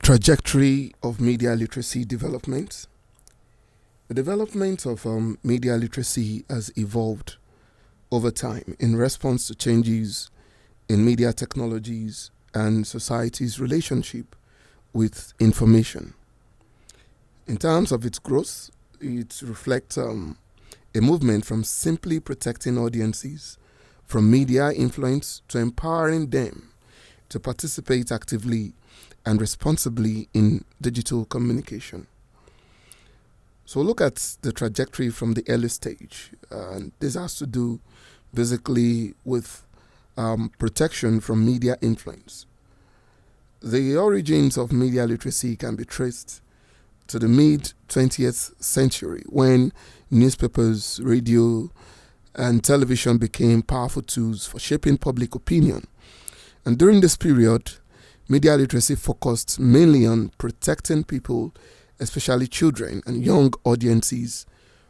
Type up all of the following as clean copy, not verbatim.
Trajectory of media literacy development. The development of media literacy has evolved over time in response to changes in media technologies and society's relationship with information. In terms of its growth, it reflects a movement from simply protecting audiences from media influence to empowering them to participate actively and responsibly in digital communication. So look at the trajectory from the early stage. This has to do basically with protection from media influence. The origins of media literacy can be traced to the mid-20th century when newspapers, radio, and television became powerful tools for shaping public opinion. And during this period, media literacy focused mainly on protecting people, especially children and young audiences,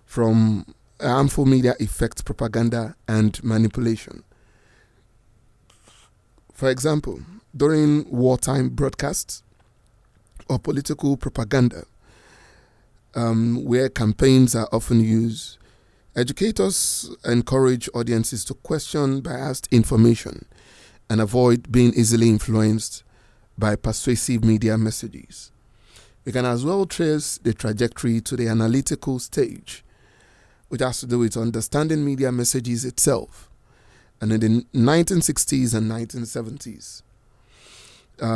from harmful media effects, propaganda, and manipulation. For example, during wartime broadcasts or political propaganda, where campaigns are often used, educators encourage audiences to question biased information and avoid being easily influenced by persuasive media messages. We can as well trace the trajectory to the analytical stage, which has to do with understanding media messages itself. And in the 1960s and 1970s,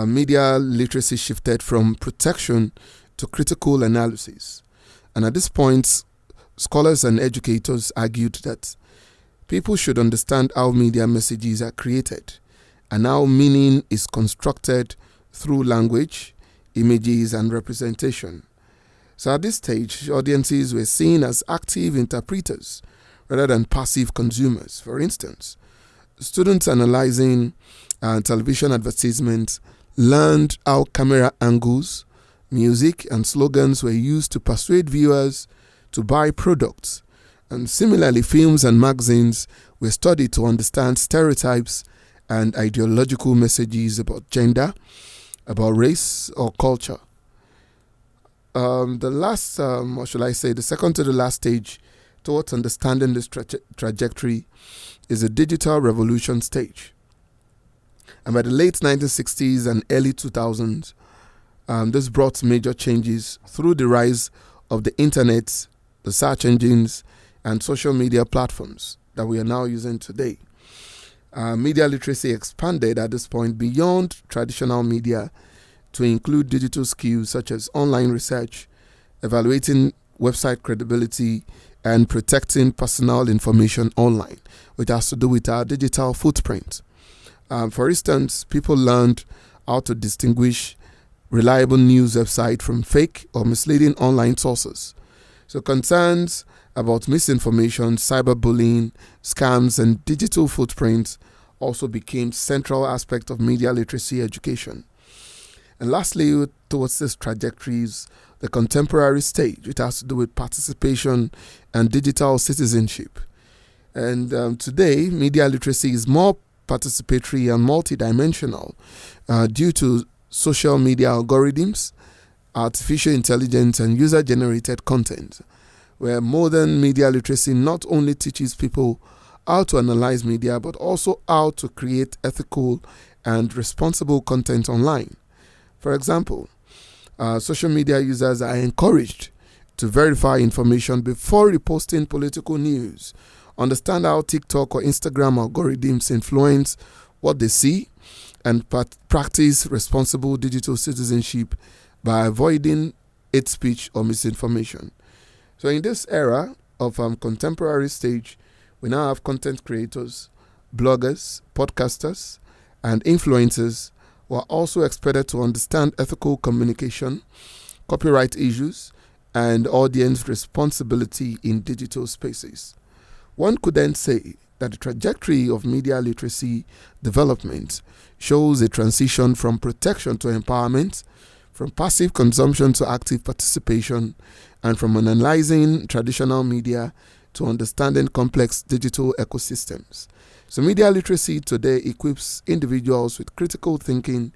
media literacy shifted from protection to critical analysis. And at this point, scholars and educators argued that people should understand how media messages are created and how meaning is constructed through language, images, and representation. So at this stage, audiences were seen as active interpreters rather than passive consumers. For instance, students analyzing television advertisements learned how camera angles, music, and slogans were used to persuade viewers to buy products. And similarly, films and magazines were studied to understand stereotypes and ideological messages about gender, about race or culture. The second to the last stage towards understanding this trajectory is the digital revolution stage. And by the late 1960s and early 2000s, this brought major changes through the rise of the internet, the search engines, and social media platforms that we are now using today. Media literacy expanded at this point beyond traditional media to include digital skills such as online research, evaluating website credibility, and protecting personal information online, which has to do with our digital footprint. For instance, people learned how to distinguish reliable news websites from fake or misleading online sources. So concerns about misinformation, cyberbullying, scams, and digital footprints also became central aspect of media literacy education. And lastly, towards this trajectory is the contemporary stage. It has to do with participation and digital citizenship. And today, media literacy is more participatory and multidimensional due to social media algorithms, artificial intelligence, and user-generated content, where modern media literacy not only teaches people how to analyze media, but also how to create ethical and responsible content online. For example, social media users are encouraged to verify information before reposting political news, understand how TikTok or Instagram algorithms influence what they see, and practice responsible digital citizenship by avoiding hate speech or misinformation. So in this era of contemporary stage, we now have content creators, bloggers, podcasters, and influencers who are also expected to understand ethical communication, copyright issues, and audience responsibility in digital spaces. One could then say that the trajectory of media literacy development shows a transition from protection to empowerment, from passive consumption to active participation, and from analyzing traditional media to understanding complex digital ecosystems. So media literacy today equips individuals with critical thinking,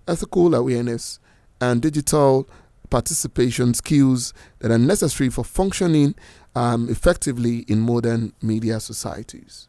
ethical awareness, and digital participation skills that are necessary for functioning effectively in modern media societies.